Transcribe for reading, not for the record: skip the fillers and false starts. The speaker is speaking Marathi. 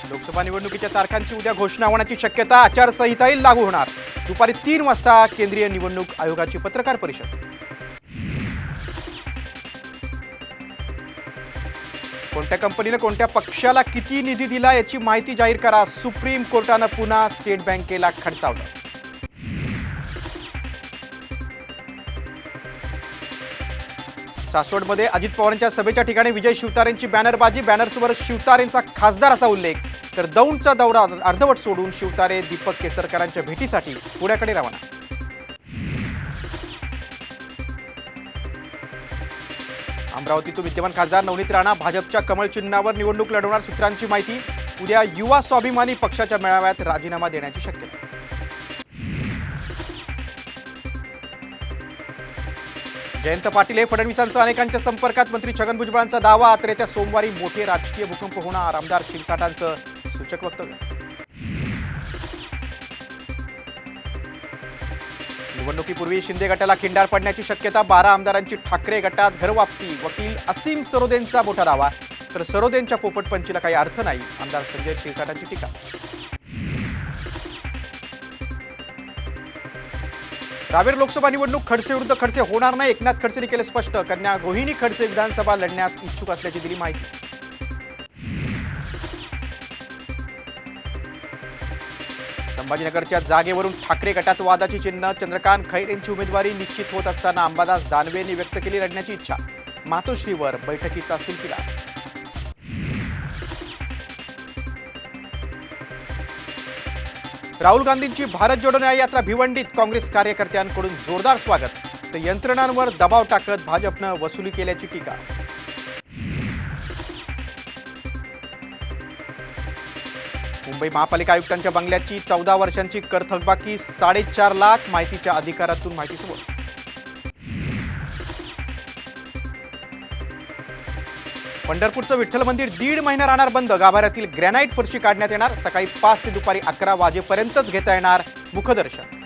लोकसभा निवडणुकीच्या तारखांची उद्या घोषणा होण्याची शक्यता। आचारसंहिताही लागू होणार। दुपारी 3 वाजता केंद्रीय निवडणूक आयोगाची पत्रकार परिषद। कोणत्या कंपनीने कोणत्या पक्षाला किती निधी दिला याची माहिती जाहीर करा। सुप्रीम कोर्टाने पुन्हा स्टेट बँकेला खडसावलं। सासवडमध्ये अजित पवारांच्या सभेच्या ठिकाणी विजय शिवतारेंची बॅनरबाजी। बॅनर्सवर शिवतारेंचा खासदार असा उल्लेख। तर दौंडचा दौरा अर्धवट सोडून शिवतारे दीपक केसरकरांच्या भेटीसाठी पुण्याकडे रवाना। अमरावतीतून विद्यमान खासदार नवनीत राणा भाजपच्या कमळ चिन्हावर निवडणूक लढवणार। सूत्रांची माहिती, उद्या युवा स्वाभिमानी पक्षाच्या मेळाव्यात राजीनामा देण्याची शक्यता। जयंत पाटील हे फडणवीसांसह अनेकांच्या संपर्कात। मंत्री छगन भुजबळांचा दावा। तर येत्या सोमवारी मोठे राजकीय भूकंप होणार। आमदार शिरसाटांचं सूचक वक्तव्य। निवडणुकीपूर्वी शिंदे गटाला खिंडार पडण्याची शक्यता। 12 आमदारांची ठाकरे गटात घरवापसी। वकील असीम सरोदेंचा मोठा दावा। तर सरोदेंच्या पोपटपंचीला काही अर्थ नाही। आमदार संजय शिरसाटांची टीका। रावेर लोकसभा निवडणूक खडसे विरुद्ध खडसे होणार नाही। एकनाथ खडसेंनी केले स्पष्ट। कन्या रोहिणी खडसे विधानसभा लढण्यास इच्छुक असल्याची दिली माहिती। संभाजीनगरच्या जागेवरून ठाकरे गटात वादाची चिन्ह। चंद्रकांत खैरेंची उमेदवारी निश्चित होत असताना अंबादास दानवेंनी व्यक्त केली लढण्याची इच्छा। मातोश्रीवर बैठकीचा सिलसिला। राहुल गांधींची भारत जोडो न्याय यात्रा भिवंडीत। काँग्रेस कार्यकर्त्यांकडून जोरदार स्वागत। तर यंत्रणांवर दबाव टाकत भाजपनं वसुली केल्याची टीका। मुंबई महापालिका आयुक्तांच्या बंगल्याची 14 वर्षांची कर थकबाकी 4.5 लाख। माहितीच्या अधिकारातून माहिती समोर। पंढरपूरचं विठ्ठल मंदिर 1.5 महिना राहणार बंद। गाभाऱ्यातील ग्रॅनाइट फरशी काढण्यात येणार। सकाळी 5 ते दुपारी 11 वाजेपर्यंतच घेता येणार मुखदर्शन।